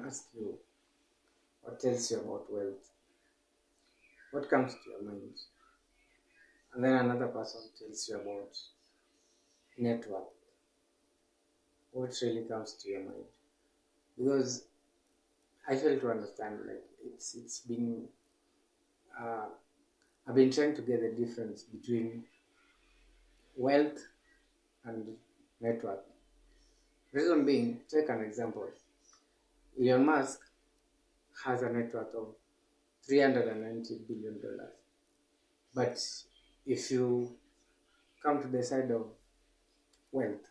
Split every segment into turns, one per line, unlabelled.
ask you what tells you about wealth, what comes to your mind? And then another person tells you about net worth, what really comes to your mind? Because I fail to understand, like it's been uh, I've been trying to get the difference between wealth and net worth. Reason being, take an example. Elon Musk has a net worth of $390 billion. But if you come to the side of wealth,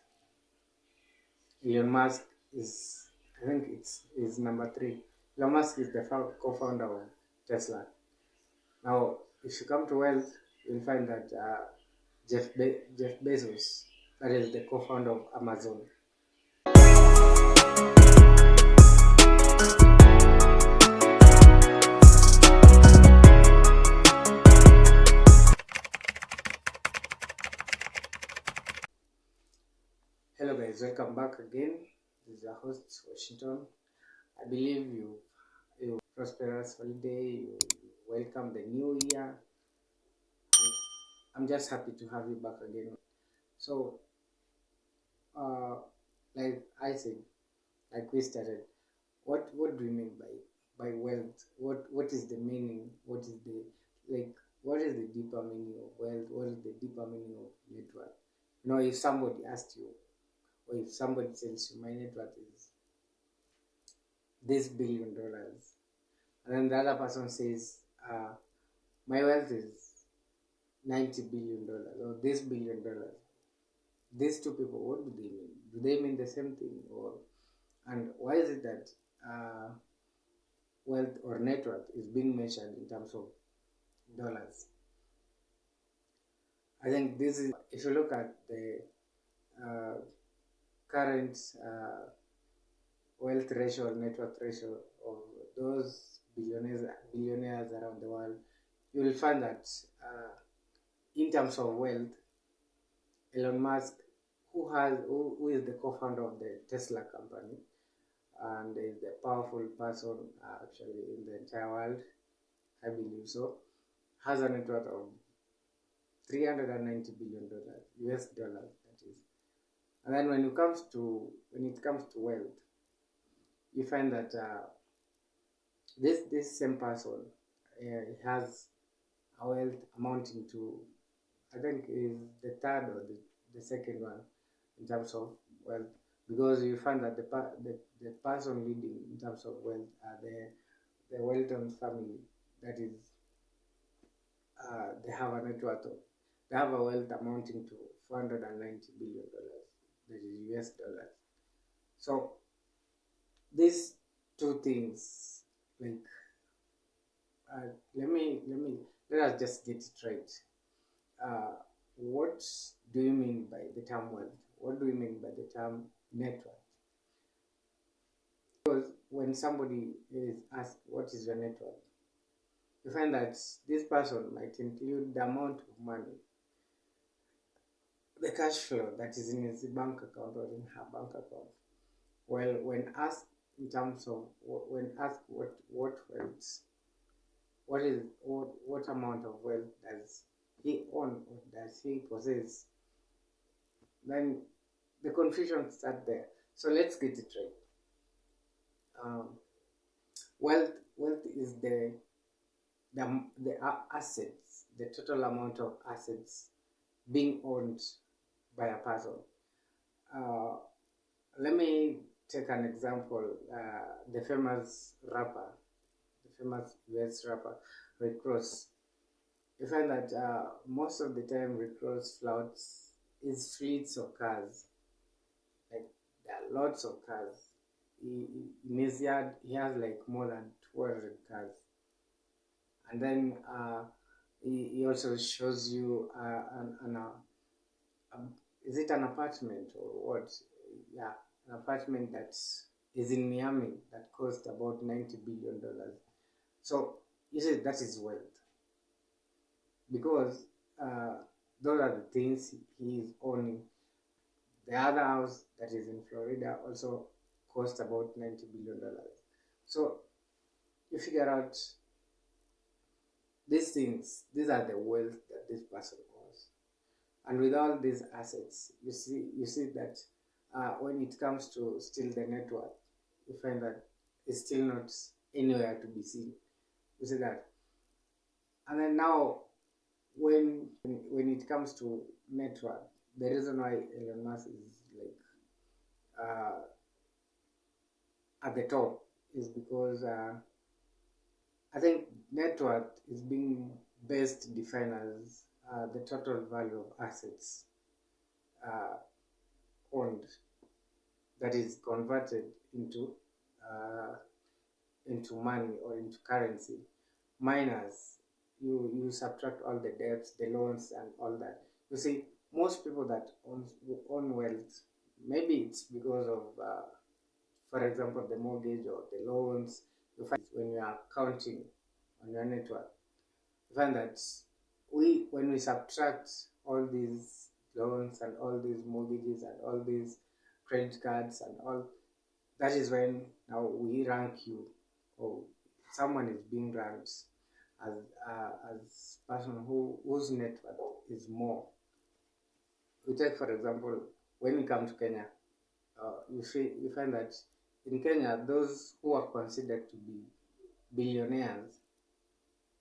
Elon Musk is, I think is number three. Elon Musk is the co-founder of Tesla. Now, if you come to wealth, you'll find that Jeff Bezos, that is the co-founder of Amazon. Hello guys, welcome back again. This is your host Washington. I believe you prosperous holiday, you welcome the new year. I'm just happy to have you back again. So, like I said, like we started, what do you mean by wealth? What is the meaning? What is the deeper meaning of wealth? What is the deeper meaning of net worth? You know, if somebody asked you, or if somebody tells you my net worth is this $1 billion, and then the other person says my wealth is $90 billion or this $1 billion, these two people, what do they mean? Do they mean the same thing? And why is it that wealth or net worth is being measured in terms of dollars? I think this is, if you look at the current wealth ratio or net worth ratio of those billionaires around the world, you will find that in terms of wealth, Elon Musk, who is the co-founder of the Tesla company and is the powerful person actually in the entire world, I believe so, has a net worth of $390 billion US dollars, that is. And then when it comes to wealth, you find that this same person has a wealth amounting to, I think, is the third or the second one in terms of wealth, because you find that the person leading in terms of wealth are the Walton family. That is, they have a net worth of, they have a wealth amounting to $490 billion, that is US dollars. So these two things, like, let us just get it right. What do you mean by the term wealth? What do you mean by the term net worth? Because when somebody is asked, what is your net worth? You find that this person might include the amount of money, the cash flow that is in his bank account or in her bank account. Well, when asked in terms of, when asked what wealth, what amount of wealth does he own or does he possess, then the confusion starts there. So let's get it right. Wealth is the assets, the total amount of assets being owned by a person. Let me take an example. The famous US rapper, Rick Ross. You find that most of the time Rick Ross flouts his fleets of cars. Like, there are lots of cars. In his yard, he has like more than 200 cars. And then he also shows you is it an apartment or what? Yeah, an apartment that is in Miami that cost about $90 billion. So you see, that is wealth, because those are the things he is owning. The other house that is in Florida also cost about $90 billion. So you figure out these things, these are the wealth that this person owns. And with all these assets, you see that when it comes to still the network, you find that it's still not anywhere to be seen. You see that. And then now when it comes to network, the reason why Elon Musk is like at the top is because I think net worth is being best defined as the total value of assets uh, owned that is converted uh, into money or into currency, minus you subtract all the debts, the loans, and all that. You see, most people that own wealth, maybe it's because of, for example, the mortgage or the loans. You find when you are counting on your network, you find that when we subtract all these loans and all these mortgages and all these credit cards and all, that is when now we rank you, or someone is being ranked as person whose net worth is more. We take for example, when we come to Kenya, you find that in Kenya those who are considered to be billionaires,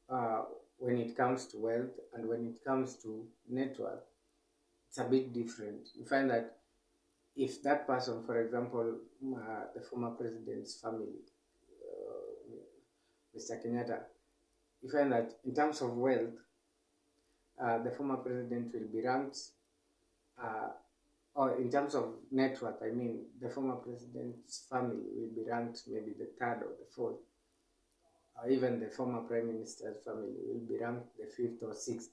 uh, when it comes to wealth and when it comes to net worth, it's a bit different. You find that if that person, for example, the former president's family, Mr. Kenyatta, you find that in terms of wealth, the former president will be ranked, uh, or in terms of net worth, I mean, the former president's family will be ranked maybe the third or the fourth, or even the former prime minister's family will be ranked the fifth or sixth.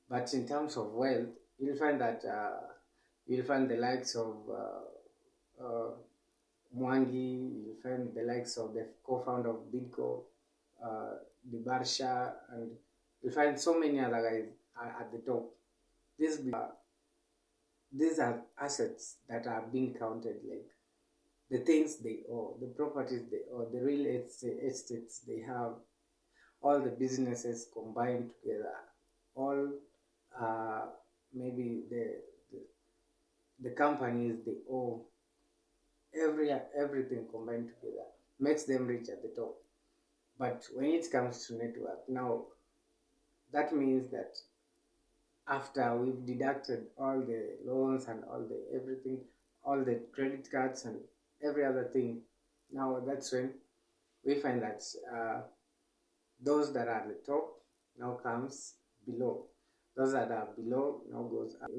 But in terms of wealth, you'll find that you'll find the likes of Mwangi, you'll find the likes of the co-founder of Bidco, Dibarsha, and you'll find so many other guys at the top. These are assets that are being counted, like the things they own, the properties they own, the real estates they have, all the businesses combined together, all maybe the companies they own, everything combined together makes them rich at the top. But when it comes to net worth, now that means that after we've deducted all the loans and all the everything, all the credit cards and every other thing, now that's when we find that those that are at the top now comes below. Those that are below now goes up.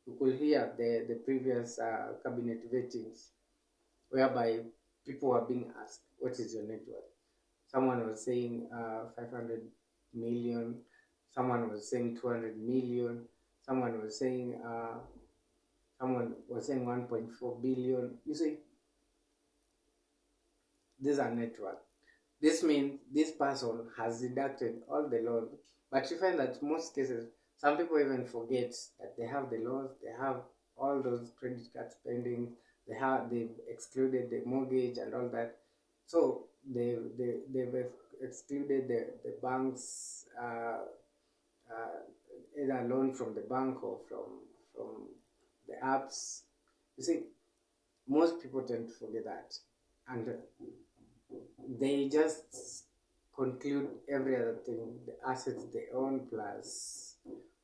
You could hear the previous cabinet vettings whereby people were being asked, what is your net worth? Someone was saying 500 million, someone was saying 200 million, someone was saying 1.4 billion. You see, these are net worth. This means this person has deducted all the loans, but you find that most cases, some people even forget that they have the loans, they have all those credit card spending, they've excluded the mortgage and all that. So they've excluded the bank's either loan from the bank or from the apps. You see, most people tend to forget that, and they just conclude every other thing, the assets they own plus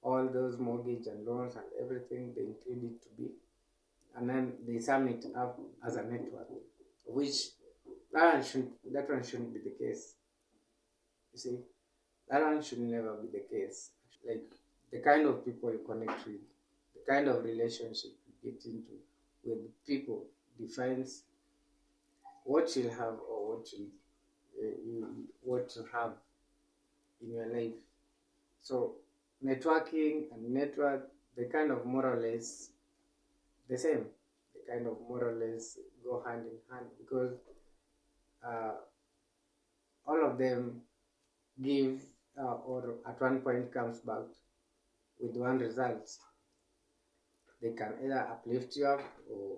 all those mortgage and loans and everything, they include it to be, and then they sum it up as a net worth, which that one shouldn't be the case. You see, that one should never be the case. Like the kind of people you connect with, the kind of relationship you get into with people defines what you'll have or what you have in your life. So networking and network, they kind of more or less the same. They kind of more or less go hand in hand because all of them give or at one point comes back with one result. They can either uplift you up or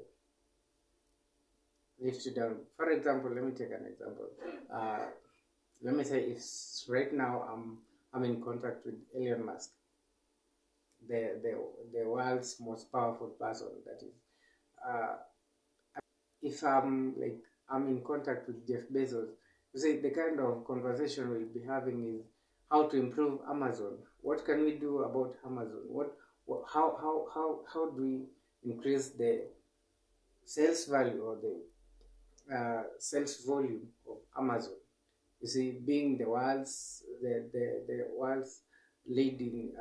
lift you down. For example, let me take an example. Uh, let me say if right now I'm in contact with Elon Musk, the world's most powerful person. That is, uh, if I'm in contact with Jeff Bezos, you see the kind of conversation we'll be having is how to improve Amazon. What can we do about Amazon? What how do we increase the sales value or the sales volume of Amazon? You see, being the world's leading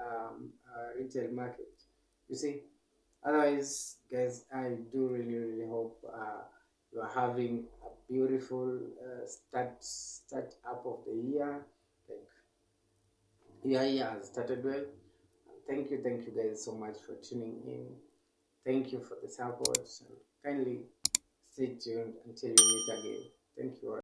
retail market. You see, otherwise, guys, I do really hope you are having a beautiful start up of the year. Like your year has started well. Thank you guys so much for tuning in. Thank you for the support and kindly stay tuned until we meet again. Thank you all.